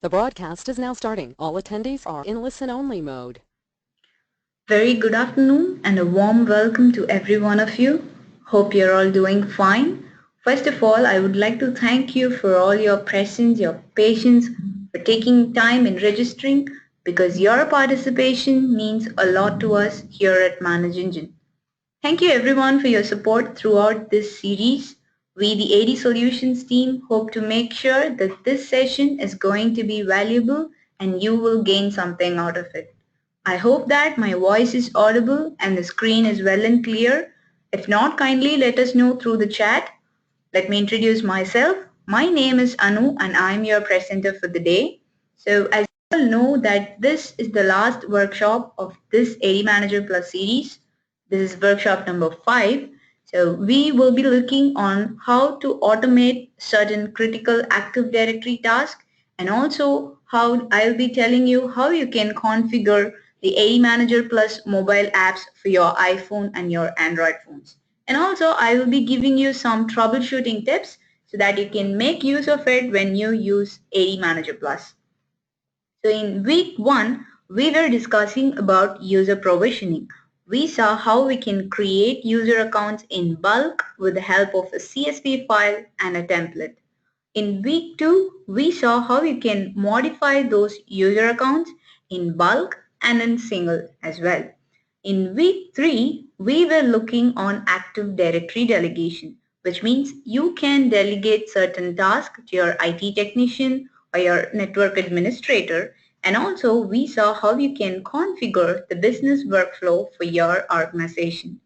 The broadcast is now starting. All attendees are in listen-only mode. Very good afternoon and a warm welcome to every one of you. Hope you're all doing fine. First of all, I would like to thank you for all your presence, your patience, for taking time in registering because your participation means a lot to us here at Manage Engine. Thank you everyone for your support throughout this series. We, the AD Solutions team, hope to make sure that this session is going to be valuable and you will gain something out of it. I hope that my voice is audible and the screen is well and clear. If not, kindly let us know through the chat. Let me introduce myself. My name is Anu and I'm your presenter for the day. So as you all know that this is the last workshop of this ADManager Plus series. This is workshop number 5. So we will be looking on how to automate certain critical Active Directory tasks and also how I'll be telling you how you can configure the ADManager Plus mobile apps for your iPhone and your Android phones. And also I will be giving you some troubleshooting tips so that you can make use of it when you use ADManager Plus. So in week 1, we were discussing about user provisioning. We saw how we can create user accounts in bulk with the help of a CSV file and a template. In week 2, we saw how you can modify those user accounts in bulk and in single as well. In week 3, we were looking on Active Directory delegation, which means you can delegate certain tasks to your IT technician or your network administrator. And also we saw how you can configure the business workflow for your organization.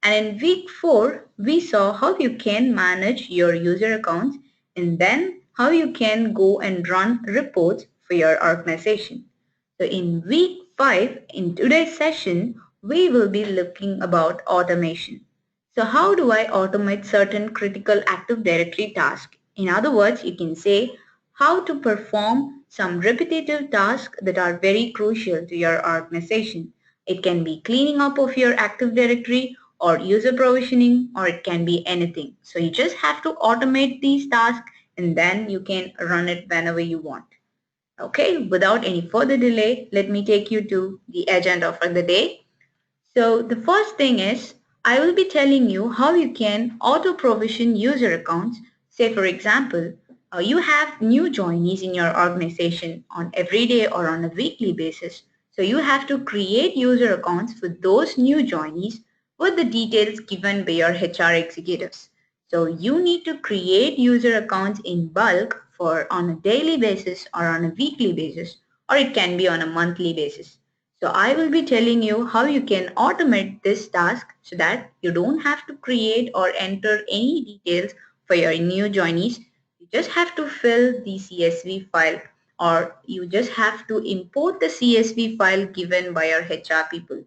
And in week 4, we saw how you can manage your user accounts and then how you can go and run reports for your organization. So in week 5, in today's session, we will be looking about automation. So how do I automate certain critical Active Directory tasks? In other words, you can say how to perform some repetitive tasks that are very crucial to your organization. It can be cleaning up of your Active Directory or user provisioning, or it can be anything. So you just have to automate these tasks and then you can run it whenever you want. Okay, without any further delay, let me take you to the agenda for the day. So the first thing is I will be telling you how you can auto provision user accounts. Say for example, you have new joinees in your organization on every day or on a weekly basis. So you have to create user accounts for those new joinees with the details given by your HR executives. So you need to create user accounts in bulk for on a daily basis or on a weekly basis, or it can be on a monthly basis. So I will be telling you how you can automate this task so that you don't have to create or enter any details for your new joinees. You just have to fill the CSV file or you just have to import the CSV file given by your HR people.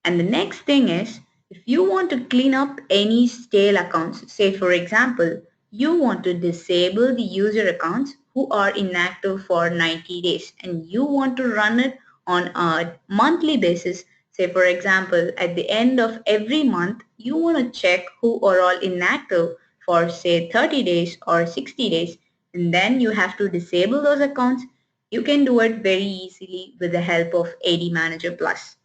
And the next thing is, if you want to clean up any stale accounts, say for example, you want to disable the user accounts who are inactive for 90 days and you want to run it on a monthly basis. Say for example, at the end of every month, you want to check who are all inactive for say 30 days or 60 days and then you have to disable those accounts. You can do it very easily with the help of ADManager Plus.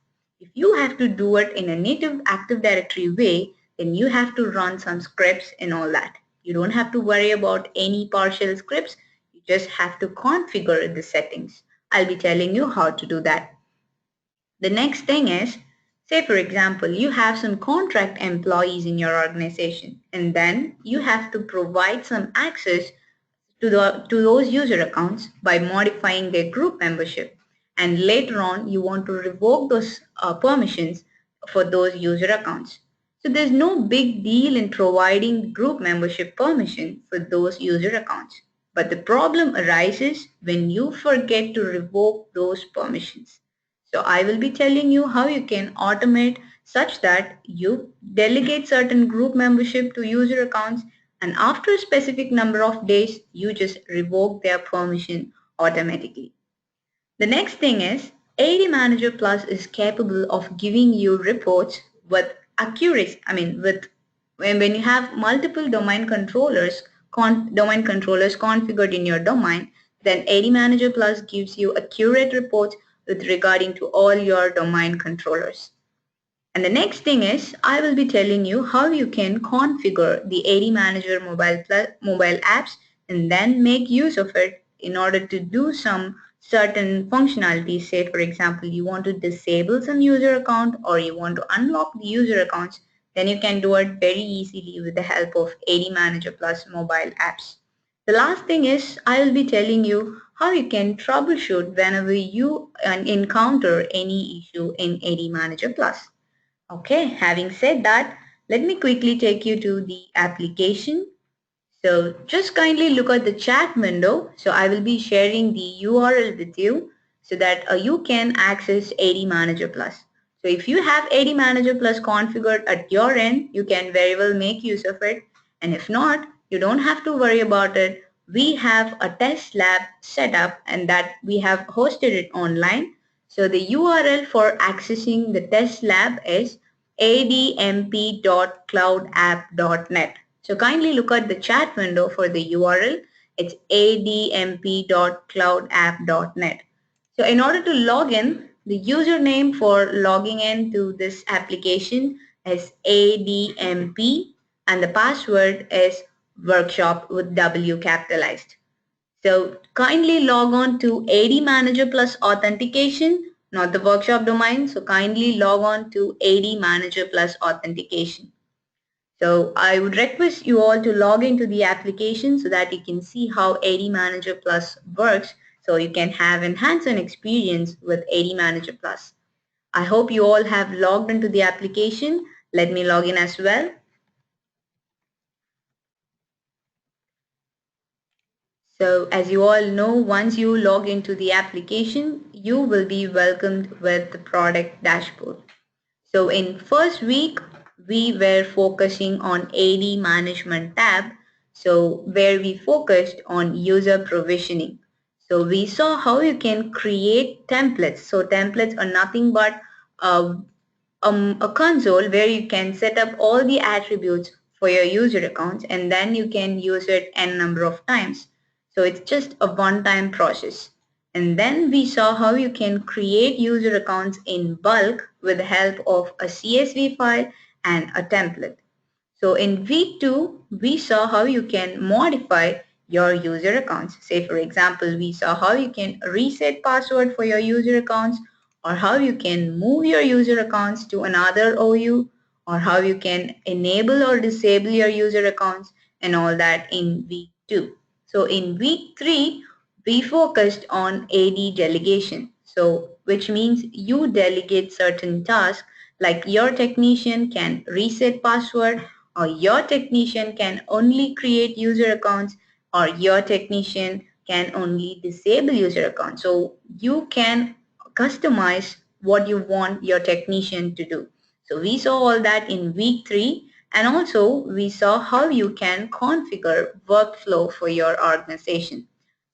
If you have to do it in a native Active Directory way, then you have to run some scripts and all that. You don't have to worry about any partial scripts. You just have to configure the settings. I'll be telling you how to do that. The next thing is, say for example, you have some contract employees in your organization and then you have to provide some access to those user accounts by modifying their group membership. And later on, you want to revoke those permissions for those user accounts. So there's no big deal in providing group membership permission for those user accounts. But the problem arises when you forget to revoke those permissions. So I will be telling you how you can automate such that you delegate certain group membership to user accounts and after a specific number of days, you just revoke their permission automatically. The next thing is ADManager Plus is capable of giving you reports with accuracy. When you have multiple domain controllers configured in your domain, Then ADManager Plus gives you accurate reports with regarding to all your domain controllers. And the next thing is I will be telling you how you can configure the ADManager mobile apps and then make use of it in order to do some certain functionalities. Say for example, you want to disable some user account or you want to unlock the user accounts, then you can do it very easily with the help of ADManager Plus mobile apps. The last thing is I will be telling you how you can troubleshoot whenever you encounter any issue in ADManager Plus. Okay, having said that, let me quickly take you to the application. So just kindly look at the chat window. So I will be sharing the URL with you so that you can access ADManager Plus. So if you have ADManager Plus configured at your end, you can very well make use of it. And if not, you don't have to worry about it. We have a test lab set up and that we have hosted it online. So the URL for accessing the test lab is admp.cloudapp.net. So kindly look at the chat window for the URL. It's admp.cloudapp.net. So in order to log in, the username for logging in to this application is ADMP and the password is workshop with W capitalized. So kindly log on to ADManager Plus authentication, not the workshop domain. So kindly log on to ADManager Plus authentication. So I would request you all to log into the application so that you can see how ADManager Plus works so you can have an hands-on experience with ADManager Plus. I hope you all have logged into the application. Let me log in as well. So as you all know, once you log into the application, you will be welcomed with the product dashboard. So in first week, we were focusing on AD management tab. So where we focused on user provisioning. So we saw how you can create templates. So templates are nothing but uh, a console where you can set up all the attributes for your user accounts and then you can use it n number of times. So it's just a one-time process. And then we saw how you can create user accounts in bulk with the help of a CSV file and a template. So in week 2, we saw how you can modify your user accounts. Say for example, we saw how you can reset password for your user accounts or how you can move your user accounts to another OU or how you can enable or disable your user accounts and all that in week 2. So in week 3, we focused on AD delegation. So which means you delegate certain tasks like your technician can reset password or your technician can only create user accounts or your technician can only disable user accounts. So you can customize what you want your technician to do. So we saw all that in week 3 and also we saw how you can configure workflow for your organization.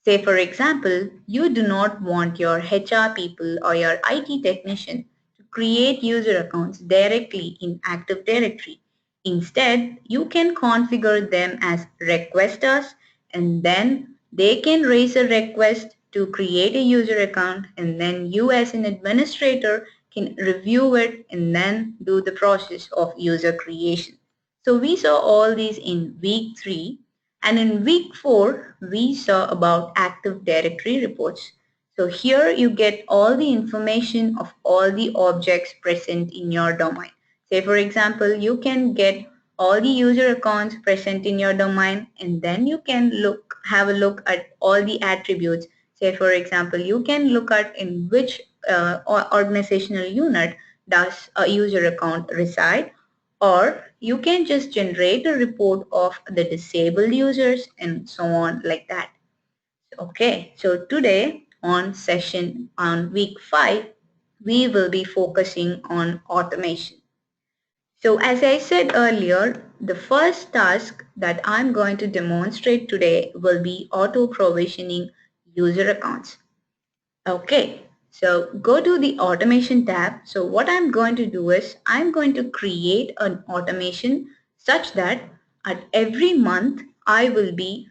Say for example, you do not want your HR people or your IT technician to create user accounts directly in Active Directory. Instead, you can configure them as requesters and then they can raise a request to create a user account and then you as an administrator can review it and then do the process of user creation. So we saw all these in week 3 and in week 4 we saw about Active Directory reports. So here you get all the information of all the objects present in your domain. Say for example, you can get all the user accounts present in your domain and then you can have a look at all the attributes. Say for example, you can look at in which organizational unit does a user account reside, or you can just generate a report of the disabled users and so on like that. Okay, so today on session on week 5, we will be focusing on automation. So as I said earlier, the first task that I'm going to demonstrate today will be auto provisioning user accounts. Okay, so go to the automation tab. So what I'm going to do is I'm going to create an automation such that at every month I will be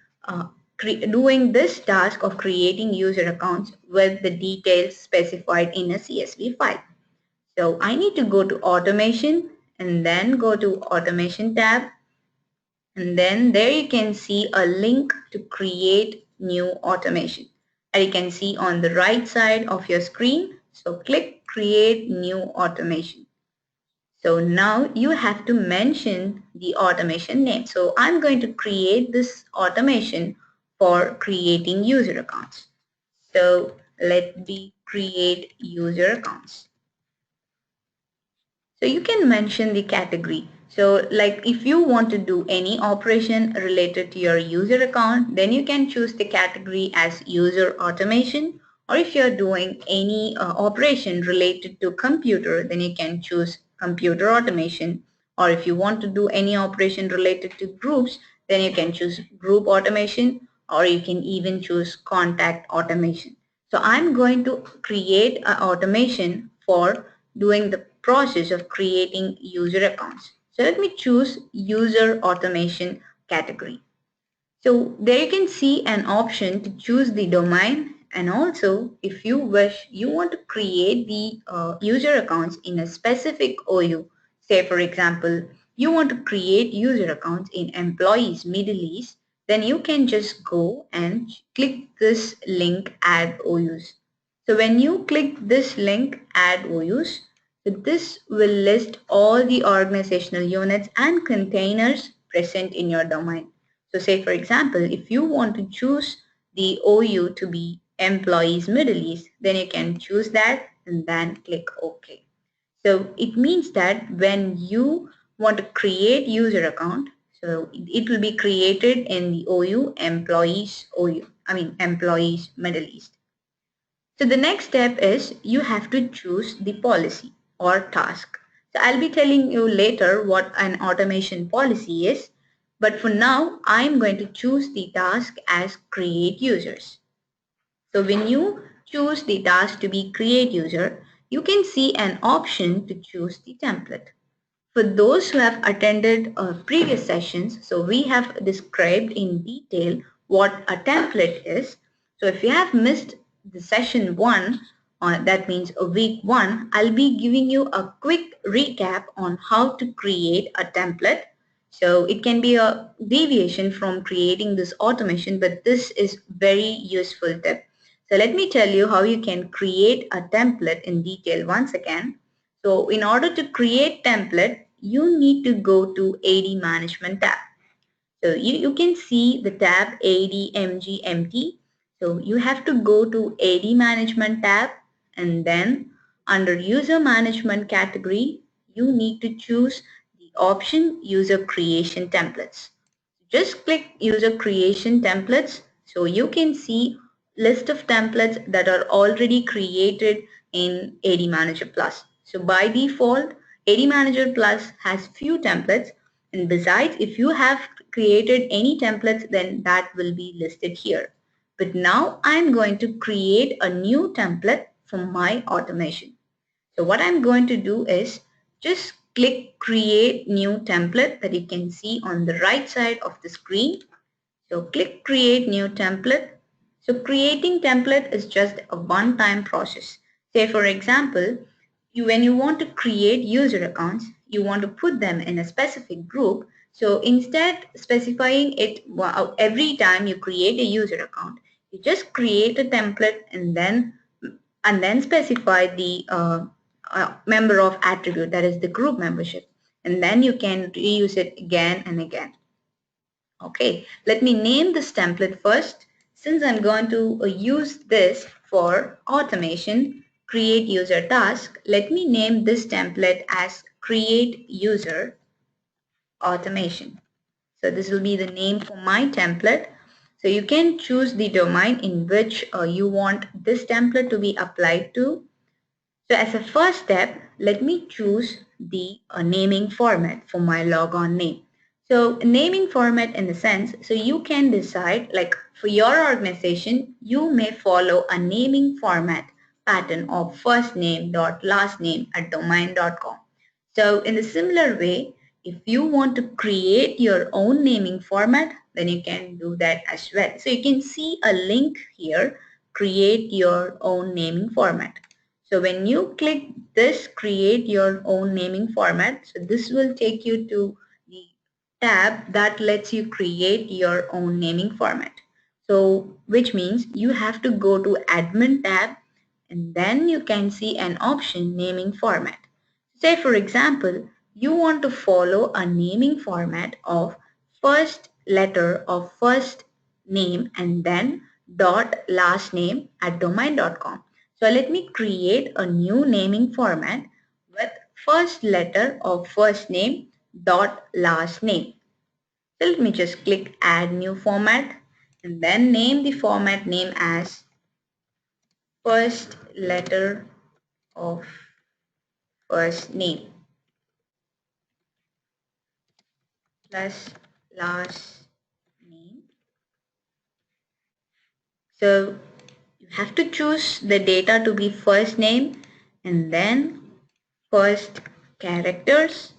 doing this task of creating user accounts with the details specified in a CSV file. So I need to go to automation and then go to automation tab, and then there you can see a link to create new automation. And you can see on the right side of your screen. So click create new automation. So now you have to mention the automation name. So I'm going to create this automation for creating user accounts. So let me create user accounts. So you can mention the category. So like if you want to do any operation related to your user account, then you can choose the category as user automation. Or if you're doing any operation related to computer, then you can choose computer automation. Or if you want to do any operation related to groups, then you can choose group automation, or you can even choose contact automation. So I'm going to create an automation for doing the process of creating user accounts. So let me choose user automation category. So there you can see an option to choose the domain, and also if you wish you want to create the user accounts in a specific OU. Say for example you want to create user accounts in employees Middle East, then you can just go and click this link add OUs. So when you click this link add OUs, so this will list all the organizational units and containers present in your domain. So say for example, if you want to choose the OU to be employees Middle East, then you can choose that and then click OK. So it means that when you want to create user account, so it will be created in the employees Middle East. So the next step is you have to choose the policy or task. So I'll be telling you later what an automation policy is, but for now I'm going to choose the task as create users. So when you choose the task to be create user, you can see an option to choose the template. For those who have attended previous sessions, so we have described in detail what a template is. So if you have missed the session 1, that means a week 1, I'll be giving you a quick recap on how to create a template. So it can be a deviation from creating this automation, but this is very useful tip. So let me tell you how you can create a template in detail once again. So in order to create template, you need to go to AD Management tab. So you can see the tab ADMGMT. So you have to go to AD Management tab, and then under User Management category, you need to choose the option User Creation Templates. Just click User Creation Templates, so you can see list of templates that are already created in ADManager Plus. So by default, ADManager Plus has few templates, and besides, if you have created any templates, then that will be listed here. But now I'm going to create a new template for my automation. So what I'm going to do is just click create new template that you can see on the right side of the screen. So click create new template. So creating template is just a one-time process. Say for example, when you want to create user accounts, you want to put them in a specific group. So instead specifying it every time you create a user account, you just create a template and then specify the member of attribute, that is the group membership, and then you can reuse it again and again. Okay, let me name this template first. Since I'm going to use this for automation, create user task, let me name this template as create user automation. So this will be the name for my template. So you can choose the domain in which you want this template to be applied to. So as a first step, let me choose the naming format for my logon name. So naming format in the sense, so you can decide, like for your organization, you may follow a naming format pattern of first name dot last name at domain.com. So in a similar way, if you want to create your own naming format, then you can do that as well. So you can see a link here, create your own naming format. So when you click this create your own naming format, so this will take you to the tab that lets you create your own naming format. So which means you have to go to admin tab and then you can see an option naming format. Say for example, you want to follow a naming format of first letter of first name and then dot last name at domain.com. So let me create a new naming format with first letter of first name dot last name. So let me just click add new format and then name the format name as first letter of first name plus last name. So you have to choose the data to be first name and then first characters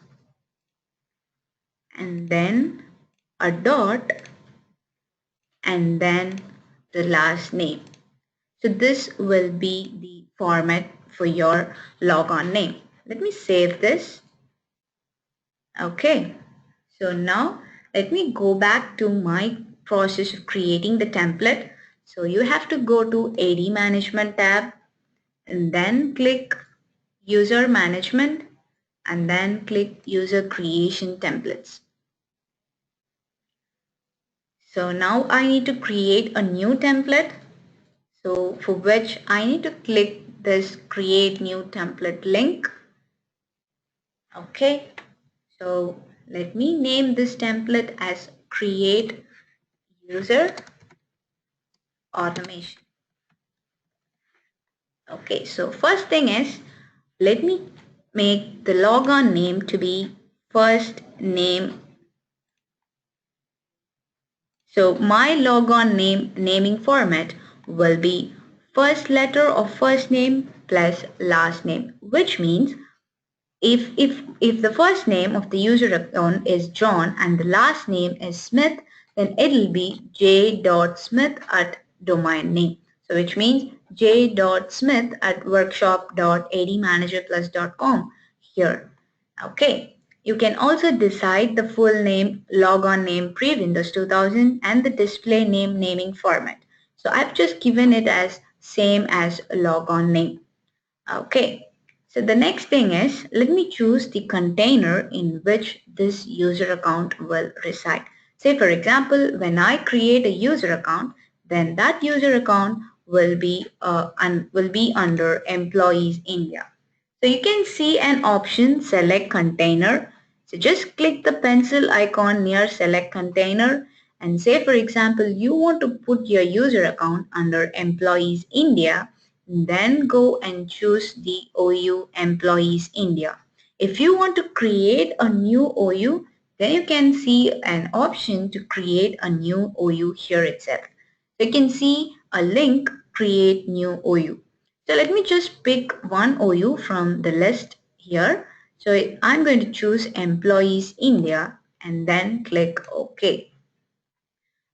and then a dot and then the last name. So this will be the format for your logon name. Let me save this. Okay. So now let me go back to my process of creating the template. So you have to go to AD Management tab and then click User Management and then click User Creation Templates. So now I need to create a new template. So for which I need to click this Create New Template link. Okay. So let me name this template as Create User Automation. Okay, so first thing is, let me make the logon name to be first name. So my logon name naming format will be first letter of first name plus last name, which means if the first name of the user account is John and the last name is Smith, then it'll be j.smith at domain name. So which means j.smith at workshop.admanagerplus.com here. Okay. You can also decide the full name, logon name pre-Windows 2000 and the display name naming format. So I've just given it as same as logon name. Okay. So the next thing is, let me choose the container in which this user account will reside. Say for example, when I create a user account, then that user account will be under Employees India. So you can see an option select container. So just click the pencil icon near select container and say for example you want to put your user account under Employees India, then go and choose the OU Employees India. If you want to create a new OU, then you can see an option to create a new OU here itself. So you can see a link create new OU. So let me just pick one OU from the list here. So I'm going to choose Employees India and then click OK.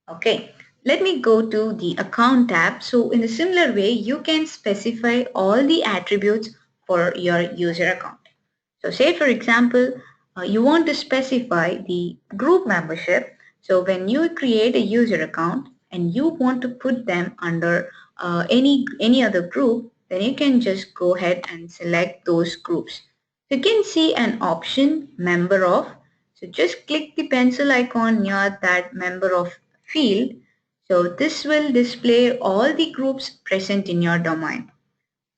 Okay, let me go to the account tab. So in a similar way, you can specify all the attributes for your user account. So say for example, you want to specify the group membership. So when you create a user account and you want to put them under any other group, then you can just go ahead and select those groups. You can see an option member of. So just click the pencil icon near that member of field. So this will display all the groups present in your domain.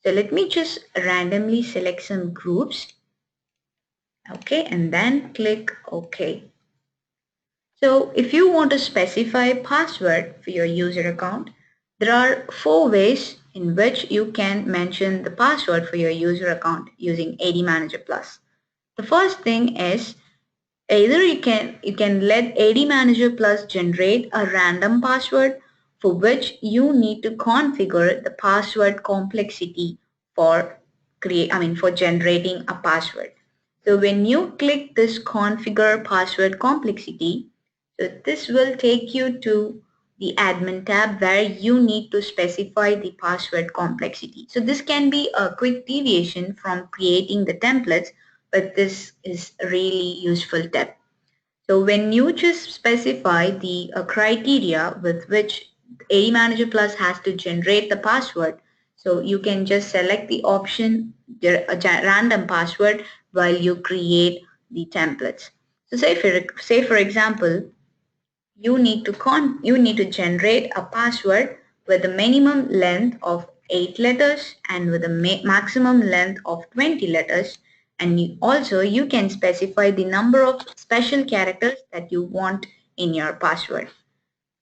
So let me just randomly select some groups. Okay, and then click OK. So if you want to specify password for your user account, there are 4 ways in which you can mention the password for your user account using ADManager Plus. The first thing is either you can let ADManager Plus generate a random password for which you need to configure the password complexity for generating a password. So when you click this configure password complexity, so this will take you to the admin tab where you need to specify the password complexity. So this can be a quick deviation from creating the templates, but this is a really useful tip. So when you just specify the criteria with which ADManager Plus has to generate the password, so you can just select the option random password while you create the templates. So say for example, you need to generate a password with a minimum length of 8 letters and with a maximum length of 20 letters, and you can specify the number of special characters that you want in your password.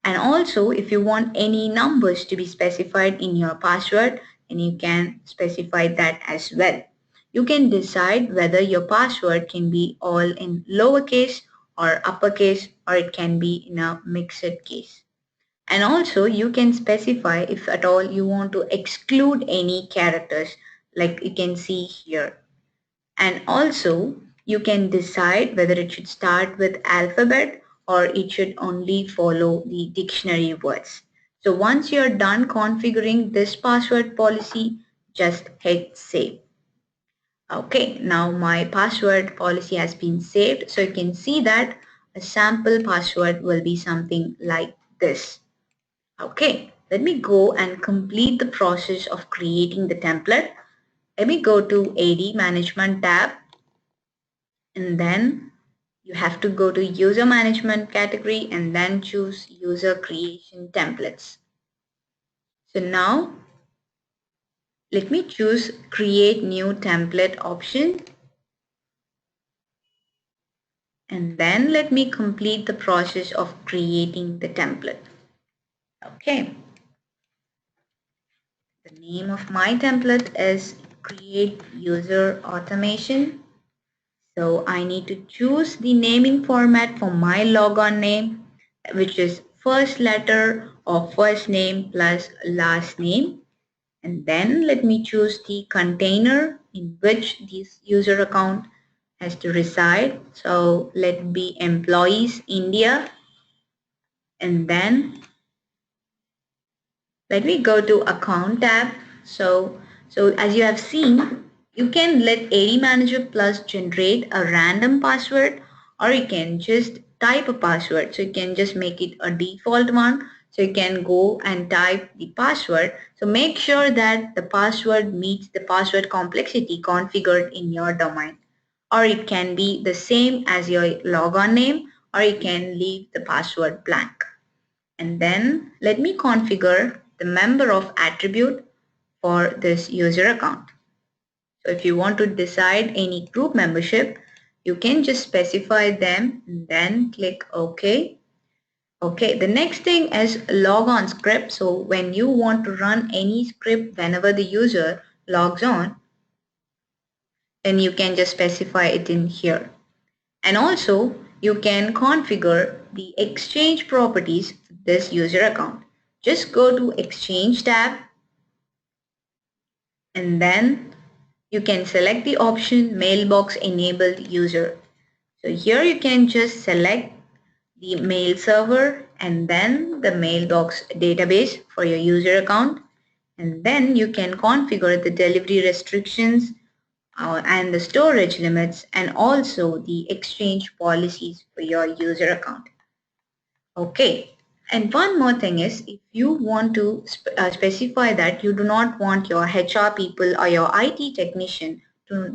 And also if you want any numbers to be specified in your password, then you can specify that as well. You can decide whether your password can be all in lowercase or uppercase, or it can be in a mixed case. And also you can specify if at all you want to exclude any characters, like you can see here. And also you can decide whether it should start with alphabet or it should only follow the dictionary words. So once you're done configuring this password policy, just hit save. Okay, now my password policy has been saved. So you can see that a sample password will be something like this. Okay, let me go and complete the process of creating the template. Let me go to AD Management tab, and then you have to go to User Management category and then choose User Creation Templates. So now let me choose Create New Template option, and then let me complete the process of creating the template. Okay. The name of my template is Create User Automation. So I need to choose the naming format for my logon name, which is first letter of first name plus last name. And then let me choose the container in which this user account has to reside. So let it be employees India. And then let me go to account tab. So as you have seen, you can let ADManager Plus generate a random password, or you can just type a password. So you can just make it a default one. So you can go and type the password. So make sure that the password meets the password complexity configured in your domain. Or it can be the same as your logon name, or you can leave the password blank. And then let me configure the member of attribute for this user account. So if you want to decide any group membership, you can just specify them and then click OK. Okay, the next thing is logon script. So when you want to run any script whenever the user logs on, then you can just specify it in here. And also you can configure the exchange properties for this user account. Just go to Exchange tab, and then you can select the option Mailbox Enabled User. So here you can just select the mail server and then the mailbox database for your user account, and then you can configure the delivery restrictions and the storage limits and also the exchange policies for your user account. Okay, and one more thing is, if you want to specify that you do not want your HR people or your IT technician to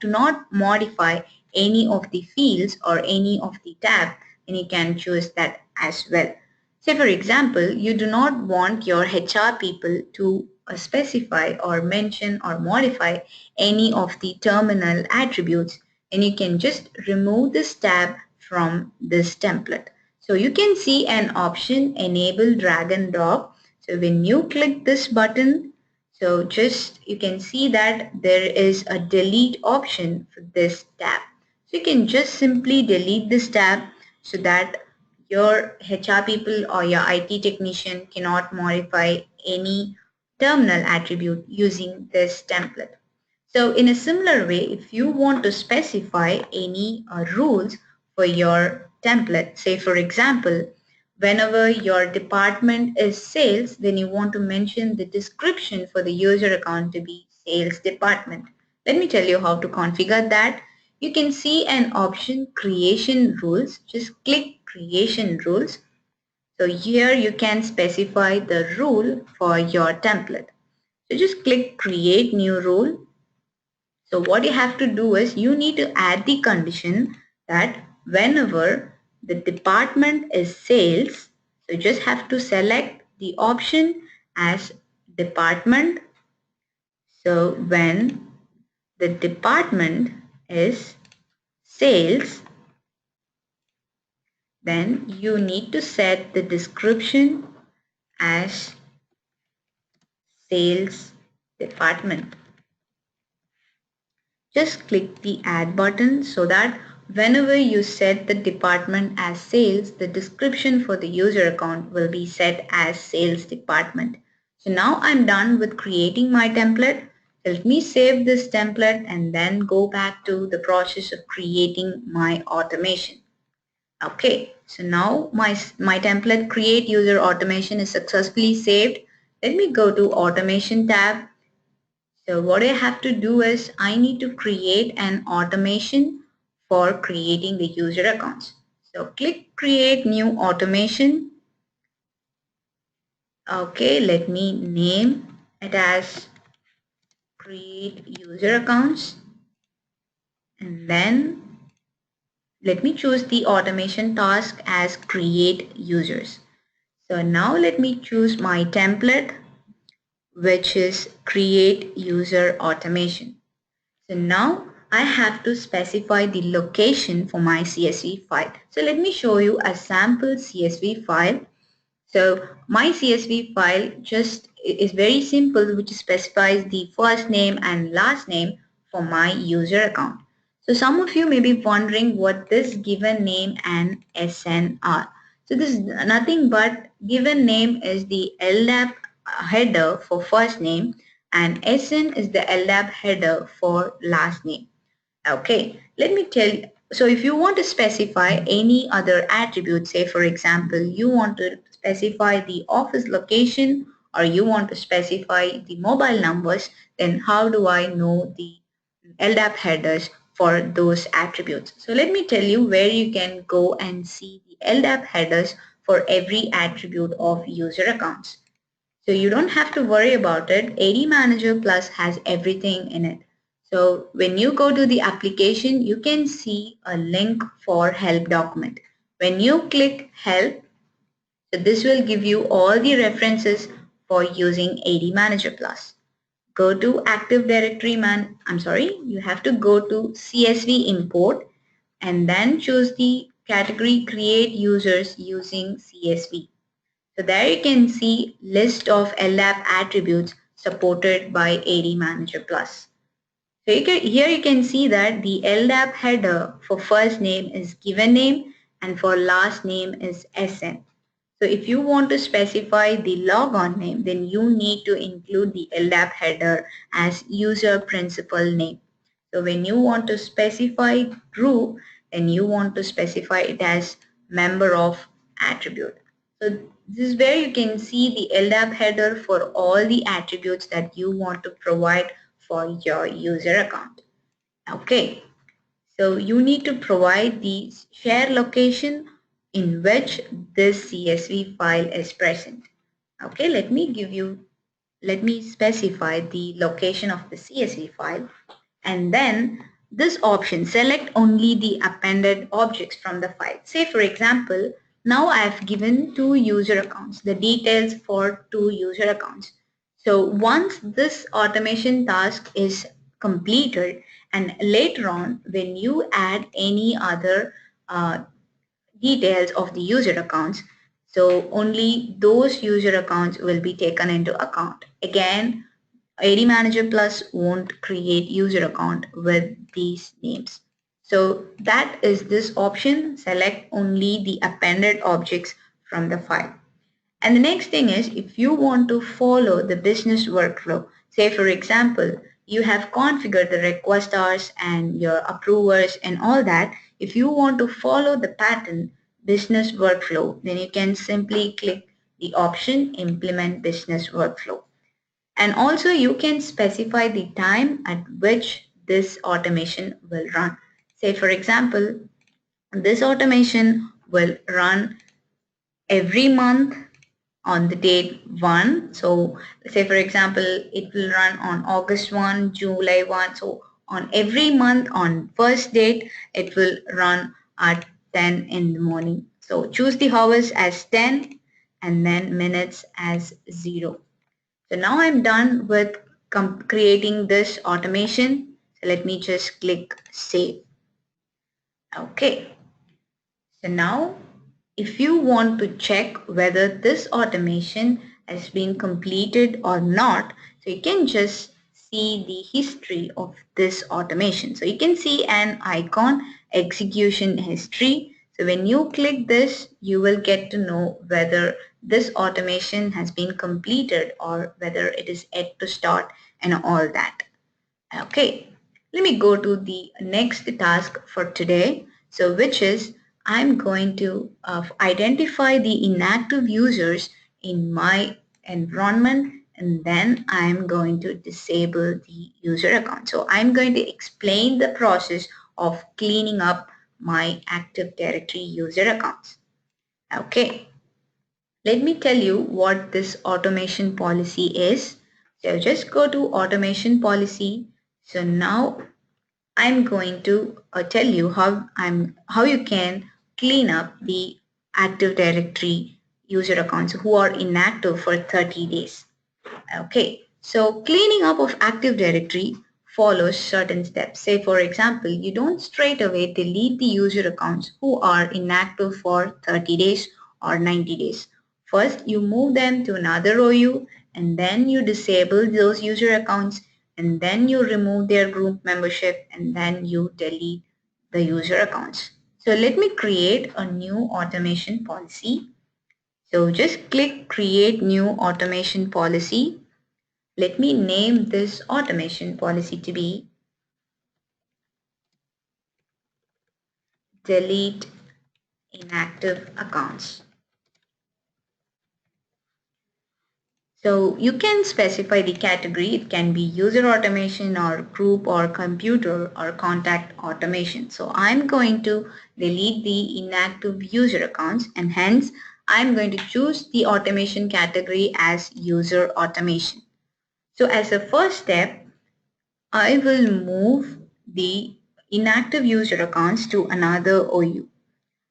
not modify any of the fields or any of the tab, then you can choose that as well. Say for example, you do not want your HR people to specify or mention or modify any of the terminal attributes, and you can just remove this tab from this template. So you can see an option enable drag and drop. So when you click this button, so just you can see that there is a delete option for this tab. So you can just simply delete this tab so that your HR people or your IT technician cannot modify any terminal attribute using this template. So in a similar way, if you want to specify any rules for your template, say for example, whenever your department is sales, then you want to mention the description for the user account to be sales department. Let me tell you how to configure that. You can see an option creation rules. Just click creation rules. So here you can specify the rule for your template. So just click create new rule. So what you have to do is you need to add the condition that whenever the department is sales, so you just have to select the option as department. So when the department is sales, then you need to set the description as sales department. Just click the add button so that whenever you set the department as sales, the description for the user account will be set as sales department. So now I'm done with creating my template. Let me save this template and then go back to the process of creating my automation. Okay, so now my template create user automation is successfully saved. Let me go to automation tab. So what I have to do is I need to create an automation for creating the user accounts. So click create new automation. Okay, let me name it as create user accounts, and then let me choose the automation task as create users. So now let me choose my template, which is create user automation. So now I have to specify the location for my CSV file. So let me show you a sample CSV file. So my CSV file just is very simple, which specifies the first name and last name for my user account. So some of you may be wondering what this given name and SN are. So this is nothing but given name is the LDAP header for first name and SN is the LDAP header for last name. Okay, let me tell you. So if you want to specify any other attribute, say for example, you want to specify the office location or you want to specify the mobile numbers, then how do I know the LDAP headers for those attributes? So let me tell you where you can go and see the LDAP headers for every attribute of user accounts. So you don't have to worry about it. ADManager Plus has everything in it. So when you go to the application, you can see a link for help document. When you click help, so this will give you all the references for using ADManager Plus. Go to Active Directory you have to go to CSV import and then choose the category create users using CSV. So there you can see list of LDAP attributes supported by ADManager Plus. So here you can see that the LDAP header for first name is given name and for last name is SN. So if you want to specify the logon name, then you need to include the LDAP header as user principal name. So when you want to specify group, then you want to specify it as member of attribute. So this is where you can see the LDAP header for all the attributes that you want to provide for your user account. Okay, so you need to provide the share location in which this CSV file is present. Okay, let me specify the location of the CSV file, and then this option select only the appended objects from the file. Say for example, now I have given two user accounts, the details for two user accounts. So once this automation task is completed and later on when you add any other details of the user accounts, so only those user accounts will be taken into account. Again, ADManager Plus won't create user account with these names. So that is this option, select only the appended objects from the file. And the next thing is if you want to follow the business workflow, say for example, you have configured the request hours and your approvers and all that, if you want to follow the pattern business workflow, then you can simply click the option implement business workflow. And also you can specify the time at which this automation will run. Say for example, this automation will run every month on the date 1. So say for example, it will run on August 1, July 1. So on every month on first date, it will run at 10 in the morning. So choose the hours as 10 and then minutes as 0. So now I'm done with creating this automation. So let me just click save. Okay. So now if you want to check whether this automation has been completed or not, so you can just see the history of this automation. So you can see an icon execution history. So when you click this, you will get to know whether this automation has been completed or whether it is yet to start and all that. Okay, let me go to the next task for today. So which is I'm going to identify the inactive users in my environment, and then I'm going to disable the user account. So I'm going to explain the process of cleaning up my Active Directory user accounts. Okay, let me tell you what this automation policy is. So just go to automation policy. So now I'm going to tell you how you can clean up the Active Directory user accounts who are inactive for 30 days. Okay, so cleaning up of Active Directory follows certain steps. Say for example, you don't straight away delete the user accounts who are inactive for 30 days or 90 days. First, you move them to another OU and then you disable those user accounts and then you remove their group membership and then you delete the user accounts. So let me create a new automation policy. So just click create new automation policy. Let me name this automation policy to be delete inactive accounts. So you can specify the category. It can be user automation or group or computer or contact automation. So I'm going to delete the inactive user accounts and hence I'm going to choose the automation category as user automation. So as a first step, I will move the inactive user accounts to another OU.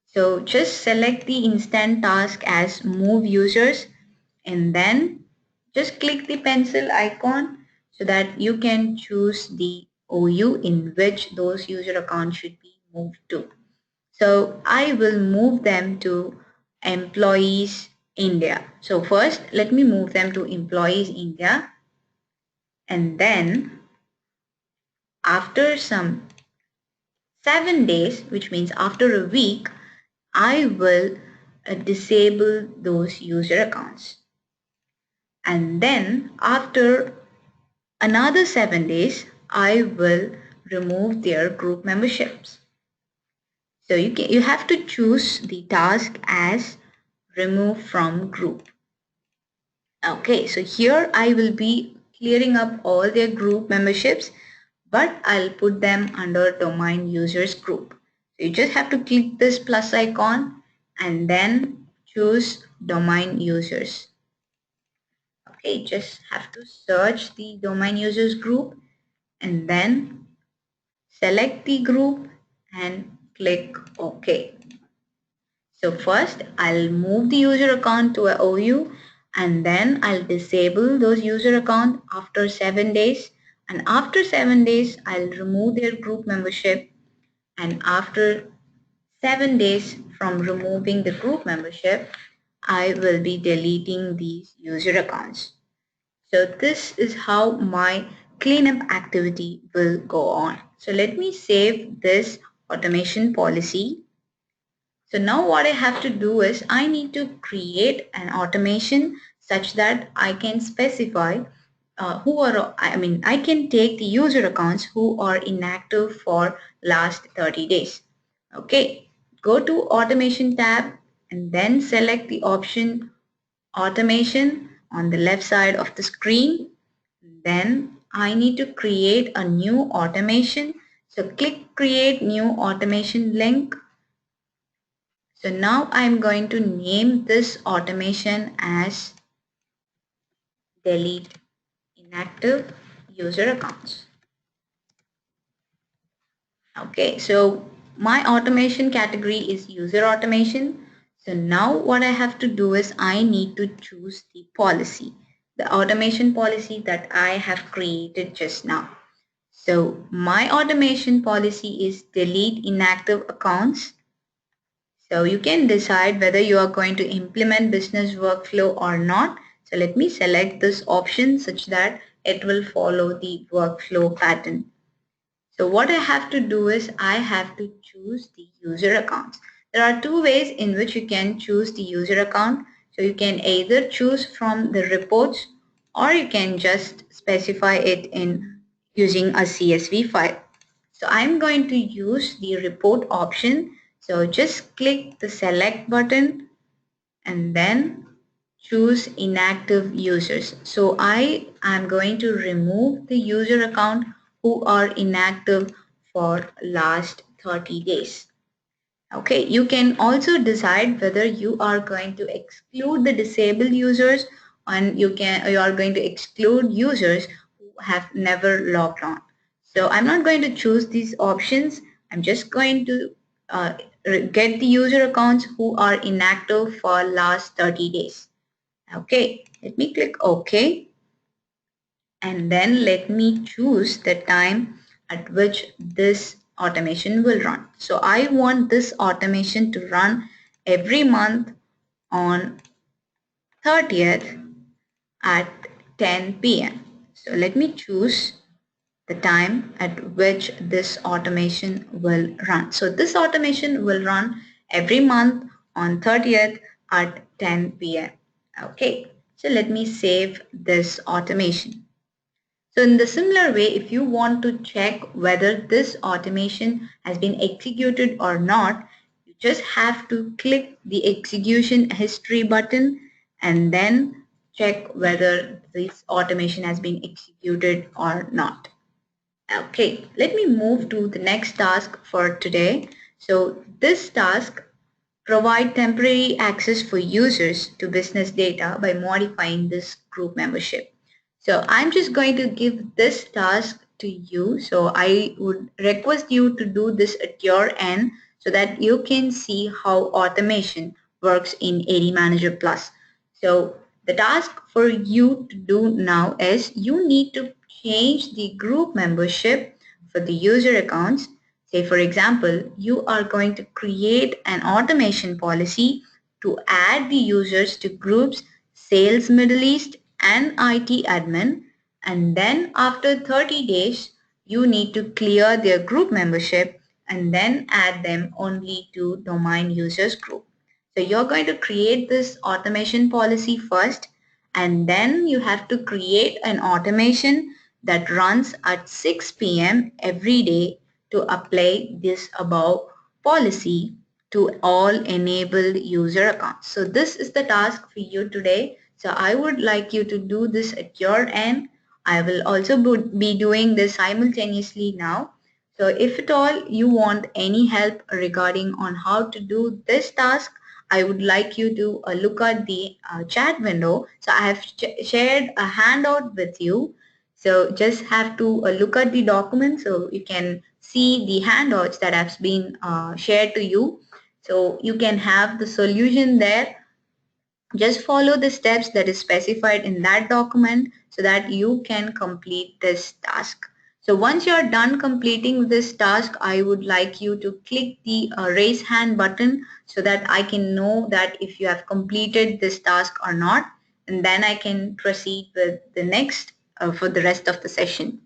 So just select the instant task as move users and then just click the pencil icon so that you can choose the OU in which those user accounts should be moved to. So I will move them to employees India. So first let me move them to employees India and then after some 7 days, which means after a week, I will disable those user accounts. And then after another 7 days, I will remove their group memberships. So you have to choose the task as remove from group. Okay, so here I will be clearing up all their group memberships, but I'll put them under domain users group. So you just have to click this plus icon and then choose domain users. Okay, just have to search the domain users group and then select the group and click OK. So first I'll move the user account to a OU and then I'll disable those user account after 7 days, and after 7 days I'll remove their group membership, and after 7 days from removing the group membership I will be deleting these user accounts. So this is how my cleanup activity will go on. So let me save this automation policy. So now what I have to do is I need to create an automation such that I can specify I can take the user accounts who are inactive for last 30 days. Okay, go to automation tab and then select the option automation on the left side of the screen. Then I need to create a new automation. So click create new automation link. So now I'm going to name this automation as delete inactive user accounts. Okay, so my automation category is user automation. So now what I have to do is I need to choose the policy, the automation policy that I have created just now. So my automation policy is delete inactive accounts. So you can decide whether you are going to implement business workflow or not. So let me select this option such that it will follow the workflow pattern. So what I have to do is I have to choose the user accounts. There are two ways in which you can choose the user account. So you can either choose from the reports or you can just specify it in using a CSV file. So I'm going to use the report option. So just click the select button and then choose inactive users. So I am going to remove the user account who are inactive for last 30 days. Okay, you can also decide whether you are going to exclude the disabled users and you are going to exclude users who have never logged on. So I'm not going to choose these options. I'm just going to uh, get the user accounts who are inactive for last 30 days. Okay, let me click OK and then let me choose the time at which this automation will run. So I want this automation to run every month on 30th at 10 p.m. So let me choose the time at which this automation will run. So this automation will run every month on 30th at 10 p.m. Okay, so let me save this automation. So in the similar way, if you want to check whether this automation has been executed or not, you just have to click the execution history button and then check whether this automation has been executed or not. Okay, let me move to the next task for today. So this task provide temporary access for users to business data by modifying this group membership. So I'm just going to give this task to you. So I would request you to do this at your end so that you can see how automation works in ADManager Plus. So the task for you to do now is you need to change the group membership for the user accounts. Say for example, you are going to create an automation policy to add the users to groups Sales Middle East and IT Admin, and then after 30 days you need to clear their group membership and then add them only to domain users group. So you're going to create this automation policy first and then you have to create an automation that runs at 6 p.m. every day to apply this above policy to all enabled user accounts. So this is the task for you today. So I would like you to do this at your end. I will also be doing this simultaneously now. So if at all you want any help regarding on how to do this task, I would like you to look at the chat window. So I have shared a handout with you. So just have to look at the document so you can see the handouts that have been shared to you. So you can have the solution there. Just follow the steps that is specified in that document so that you can complete this task. So once you're done completing this task, I would like you to click the raise hand button so that I can know that if you have completed this task or not, and then I can proceed with the next for the rest of the session.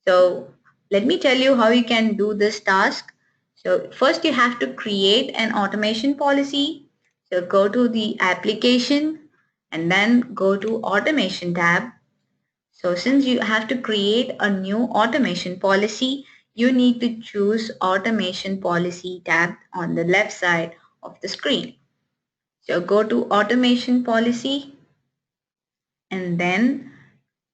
So let me tell you how you can do this task. So first you have to create an automation policy. So go to the application and then go to automation tab. So since you have to create a new automation policy, you need to choose Automation Policy tab on the left side of the screen. So go to Automation Policy and then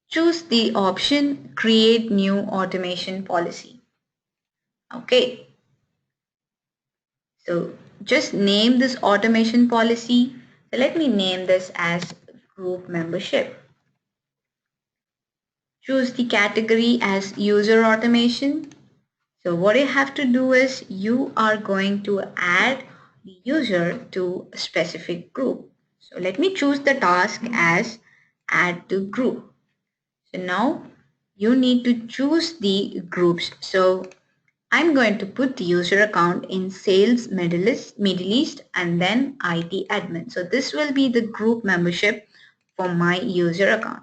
choose the option Create New Automation Policy. Okay, so just name this automation policy. So let me name this as Group Membership. Choose the category as User Automation. So what you have to do is you are going to add the user to a specific group. So let me choose the task as Add to Group. So now you need to choose the groups. So I'm going to put the user account in Sales Middle East and then IT Admin. So this will be the group membership for my user account.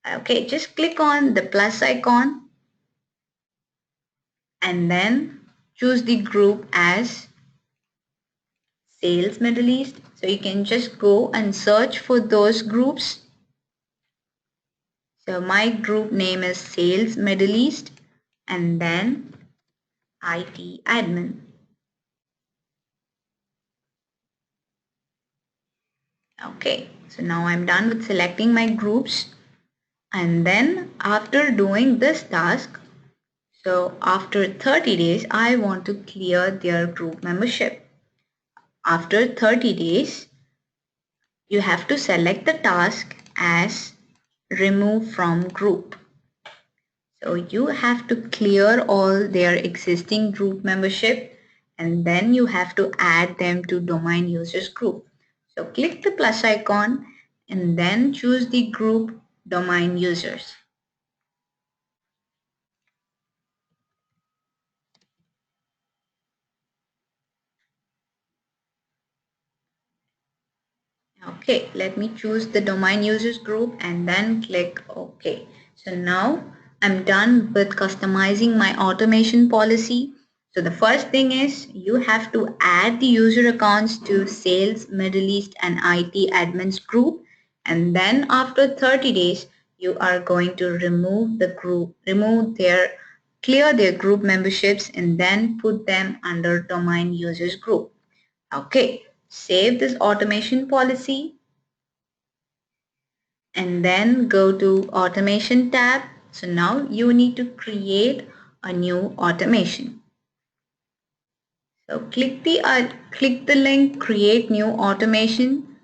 Okay, just click on the plus icon and then choose the group as Sales Middle East. So you can just go and search for those groups. So my group name is Sales Middle East and then IT Admin. Okay, so now I'm done with selecting my groups. And then after doing this task, so after 30 days, I want to clear their group membership. After 30 days, you have to select the task as remove from group. So you have to clear all their existing group membership and then you have to add them to domain users group. So click the plus icon and then choose the group domain users. Okay, let me choose the domain users group and then click OK. So now I'm done with customizing my automation policy. So the first thing is you have to add the user accounts to Sales, Middle East and IT admins group. And then after 30 days, you are going to remove the group, clear their group memberships and then put them under domain users group. Okay, save this automation policy and then go to automation tab. So now you need to create a new automation. So click the link create new automation.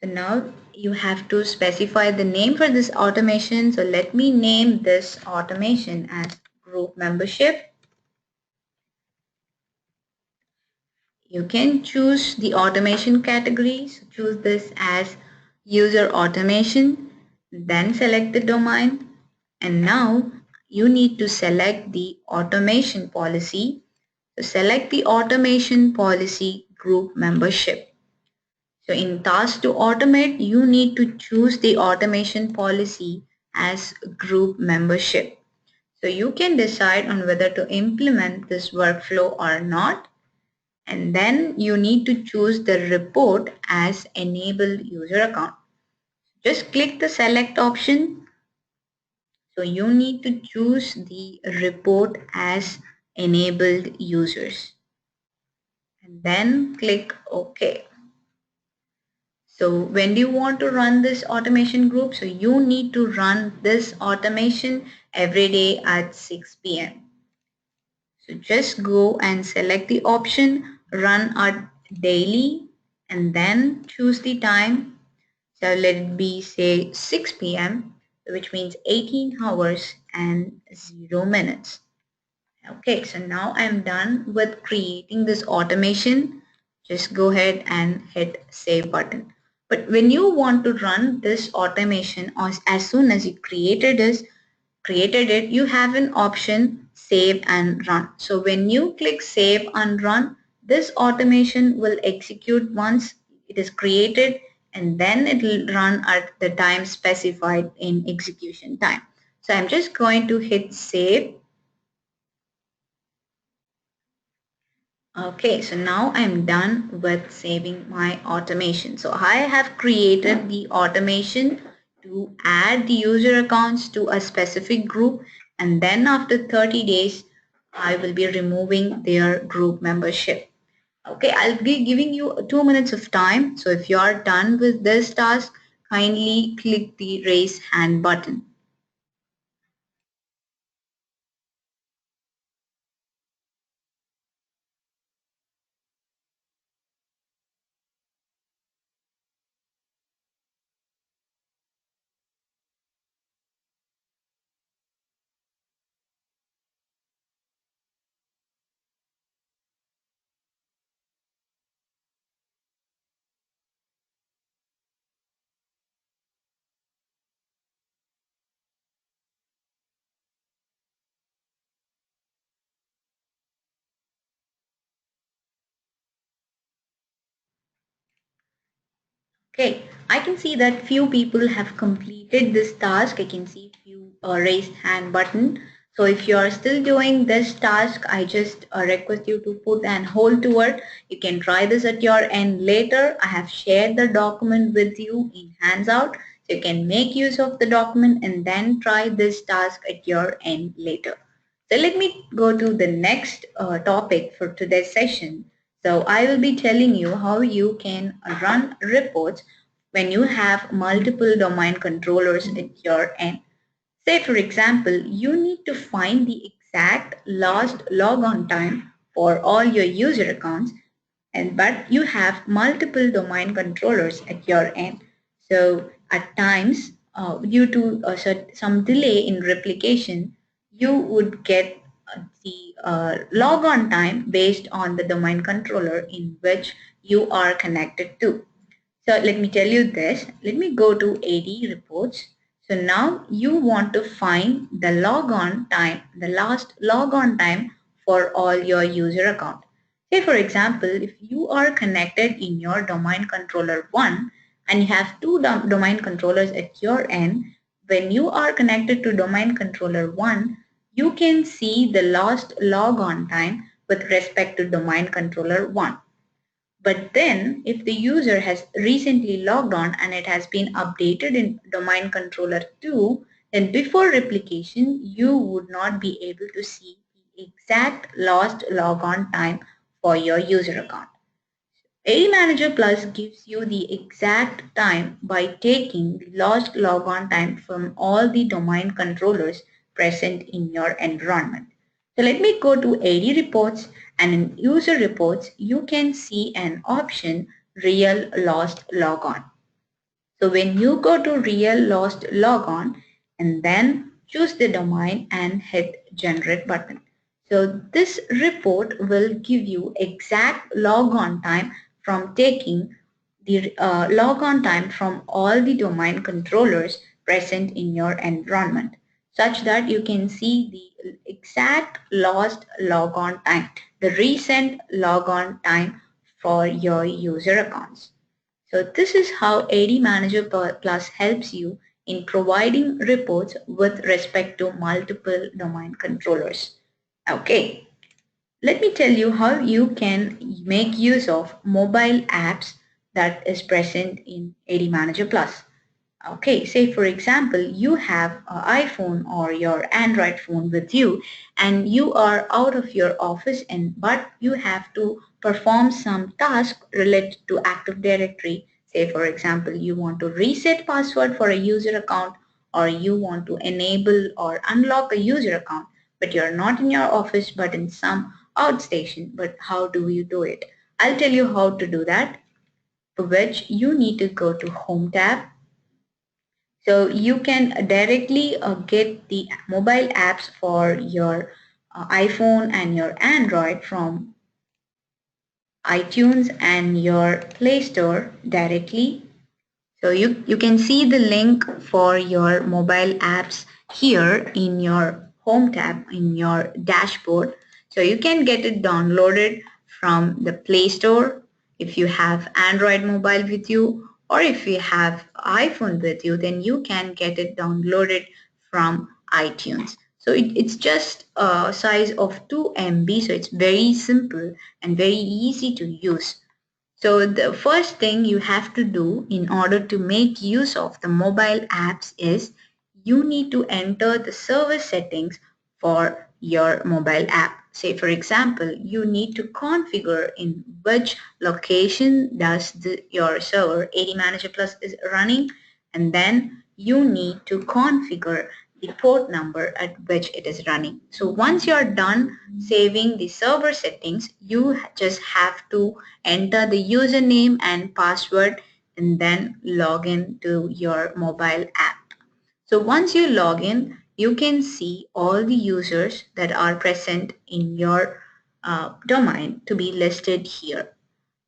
So now you have to specify the name for this automation. So let me name this automation as group membership. You can choose the automation category. So choose this as user automation, then select the domain. And now you need to select the automation policy. So select the automation policy group membership. So in task to automate, you need to choose the automation policy as group membership. So you can decide on whether to implement this workflow or not. And then you need to choose the report as enable user account. Just click the select option. So you need to choose the report as enabled users and then click OK. So when do you want to run this automation group? So you need to run this automation every day at 6 p.m. So just go and select the option run at daily and then choose the time. So let it be say 6 p.m. which means 18 hours and 0 minutes. Okay, so now I'm done with creating this automation. Just go ahead and hit save button. But when you want to run this automation as soon as you created it, you have an option save and run. So when you click save and run, this automation will execute once it is created and then it will run at the time specified in execution time. So I'm just going to hit save. Okay, so now I'm done with saving my automation. So I have created the automation to add the user accounts to a specific group, and then after 30 days, I will be removing their group membership. Okay, I'll be giving you 2 minutes of time. So if you are done with this task, kindly click the raise hand button. Okay, I can see that few people have completed this task. I can see few raised hand button. So if you are still doing this task, I just request you to put an hold to it. You can try this at your end later. I have shared the document with you in hands out. So you can make use of the document and then try this task at your end later. So let me go to the next topic for today's session. So I will be telling you how you can run reports when you have multiple domain controllers at your end. Say for example, you need to find the exact last logon time for all your user accounts, and but you have multiple domain controllers at your end. So at times, due to some delay in replication, you would get the logon time based on the domain controller in which you are connected to. So let me tell you this. Let me go to AD reports. So now you want to find the logon time, the last logon time for all your user account. Say for example, if you are connected in your domain controller 1 and you have two domain controllers at your end, when you are connected to domain controller 1, you can see the last logon time with respect to domain controller 1. But then if the user has recently logged on and it has been updated in domain controller 2, then before replication, you would not be able to see the exact lost logon time for your user account. ADManager Plus gives you the exact time by taking the lost logon time from all the domain controllers present in your environment. So let me go to AD reports, and in user reports you can see an option real lost logon. So when you go to real lost logon and then choose the domain and hit generate button. So this report will give you exact logon time from taking the logon time from all the domain controllers present in your environment, such that you can see the exact lost logon time, the recent logon time for your user accounts. So this is how ADManager Plus helps you in providing reports with respect to multiple domain controllers. Okay, let me tell you how you can make use of mobile apps that is present in ADManager Plus. Okay, say for example, you have an iPhone or your Android phone with you and you are out of your office but you have to perform some task related to Active Directory. Say for example, you want to reset password for a user account or you want to enable or unlock a user account, but you're not in your office but in some outstation. But how do you do it? I'll tell you how to do that, for which you need to go to Home tab. So you can directly get the mobile apps for your iPhone and your Android from iTunes and your Play Store directly. So you can see the link for your mobile apps here in your home tab in your dashboard. So you can get it downloaded from the Play Store if you have Android mobile with you, or if you have iPhone with you, then you can get it downloaded from iTunes. So it's just a size of 2 MB, so it's very simple and very easy to use. So the first thing you have to do in order to make use of the mobile apps is you need to enter the server settings for your mobile app. Say for example, you need to configure in which location does your server ADManager Plus is running, and then you need to configure the port number at which it is running. So once you're done saving the server settings, you just have to enter the username and password and then log in to your mobile app. So once you log in, you can see all the users that are present in your domain to be listed here.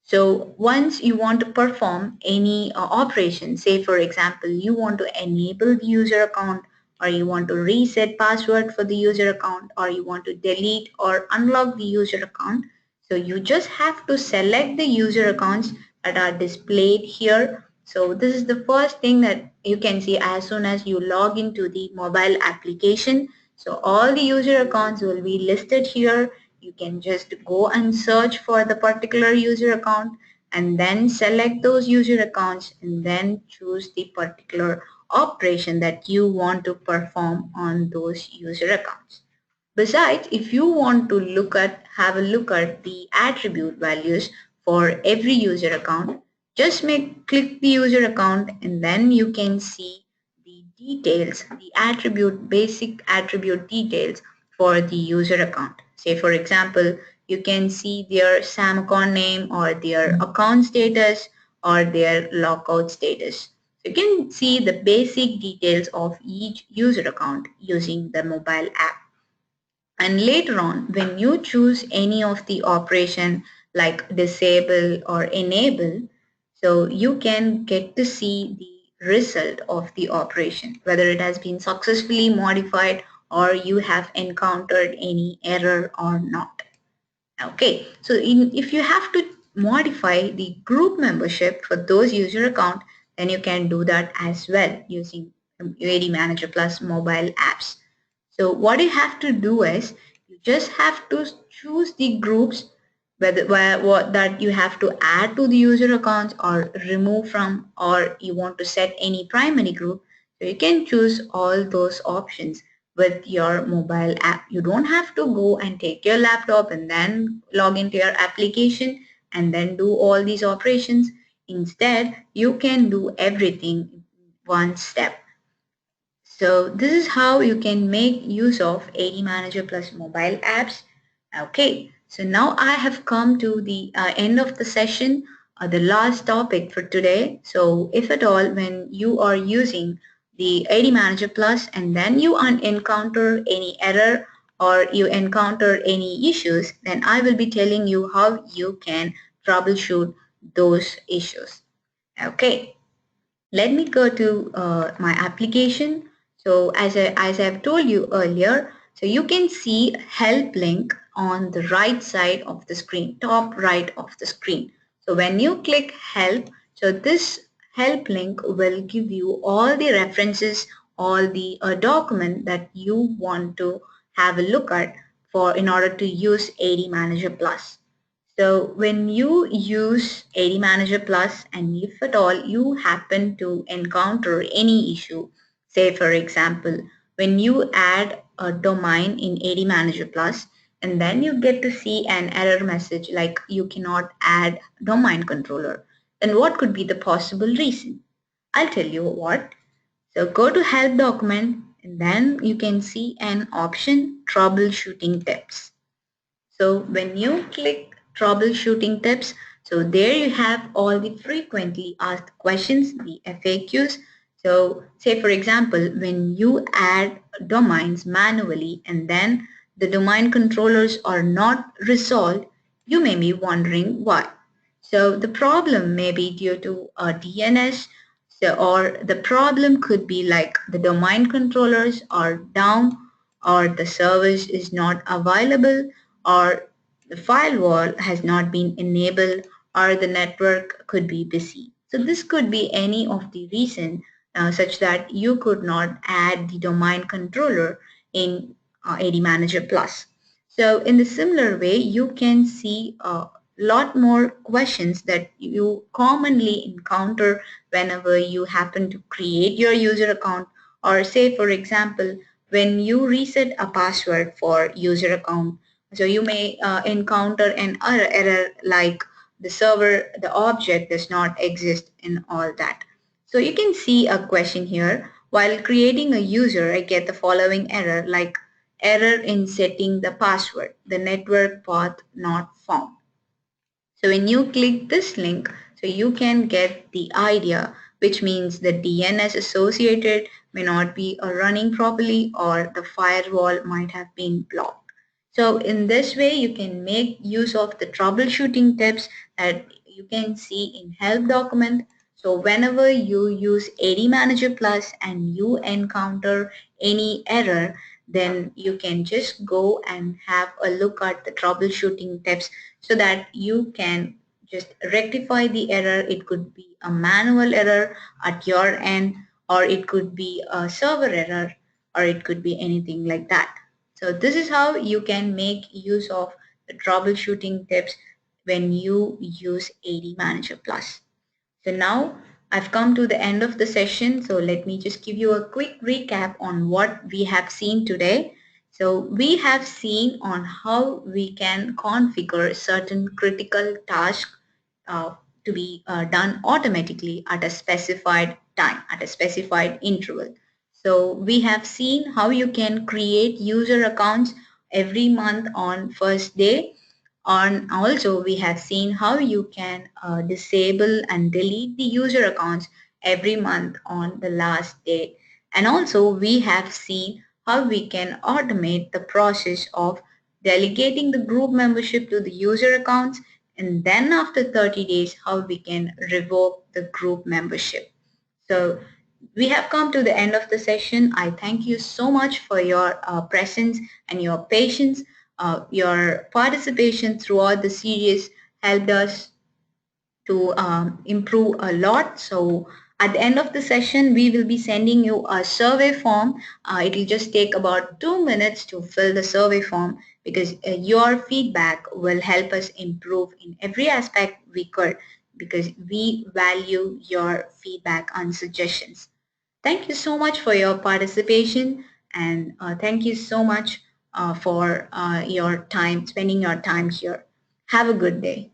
So once you want to perform any operation, say for example, you want to enable the user account, or you want to reset password for the user account, or you want to delete or unlock the user account. So you just have to select the user accounts that are displayed here. So this is the first thing that you can see as soon as you log into the mobile application. So all the user accounts will be listed here. You can just go and search for the particular user account and then select those user accounts and then choose the particular operation that you want to perform on those user accounts. Besides, if you want to have a look at the attribute values for every user account, just click the user account and then you can see the details, the basic attribute details for the user account. Say for example, you can see their SAM account name or their account status or their lockout status. So you can see the basic details of each user account using the mobile app. And later on, when you choose any of the operation like disable or enable, so you can get to see the result of the operation, whether it has been successfully modified or you have encountered any error or not. Okay, so if you have to modify the group membership for those user account, then you can do that as well using ADManager Plus mobile apps. So what you have to do is you just have to choose the groups what that you have to add to the user accounts or remove from, or you want to set any primary group. So you can choose all those options with your mobile app. You don't have to go and take your laptop and then log into your application and then do all these operations. Instead, you can do everything in one step. So this is how you can make use of ADManager Plus mobile apps. Okay, so now I have come to the end of the session, the last topic for today. So if at all when you are using the ADManager Plus and then you encounter any error or you encounter any issues, then I will be telling you how you can troubleshoot those issues. Okay. Let me go to my application. So as I've told you earlier, so you can see help link on the right side of the screen, top right of the screen. So when you click help, so this help link will give you all the references, all the document that you want to have a look at for in order to use ADManager Plus. So when you use ADManager Plus and if at all you happen to encounter any issue, say for example, when you add a domain in ADManager Plus and then you get to see an error message like you cannot add domain controller, then what could be the possible reason? I'll tell you what. So go to help document and then you can see an option troubleshooting tips. So when you click troubleshooting tips, so there you have all the frequently asked questions, the FAQs. So say for example, when you add domains manually and then the domain controllers are not resolved, you may be wondering why. So the problem may be due to a DNS, so, or the problem could be like the domain controllers are down or the service is not available or the firewall has not been enabled or the network could be busy. So this could be any of the reason such that you could not add the domain controller in ADManager Plus. So in the similar way, you can see lot more questions that you commonly encounter whenever you happen to create your user account, or say for example when you reset a password for user account. So you may encounter an error like the server, the object does not exist in all that. So you can see a question here. While creating a user, I get the following error like error in setting the password, the network path not found. So when you click this link, so you can get the idea, which means the DNS associated may not be running properly or the firewall might have been blocked. So in this way, you can make use of the troubleshooting tips that you can see in help document. So whenever you use ADManager Plus and you encounter any error, then you can just go and have a look at the troubleshooting tips so that you can just rectify the error. It could be a manual error at your end, or it could be a server error, or it could be anything like that. So this is how you can make use of the troubleshooting tips when you use ADManager Plus. So now I've come to the end of the session. So let me just give you a quick recap on what we have seen today. So we have seen on how we can configure certain critical tasks to be done automatically at a specified time, at a specified interval. So we have seen how you can create user accounts every month on first day, and also we have seen how you can disable and delete the user accounts every month on the last day. And also we have seen how we can automate the process of delegating the group membership to the user accounts, and then after 30 days how we can revoke the group membership. So we have come to the end of the session. I thank you so much for your presence and your patience. Your participation throughout the series helped us to improve a lot. So at the end of the session, we will be sending you a survey form. It will just take about 2 minutes to fill the survey form, because your feedback will help us improve in every aspect we could, because we value your feedback and suggestions. Thank you so much for your participation, and thank you so much for your time, spending your time here. Have a good day.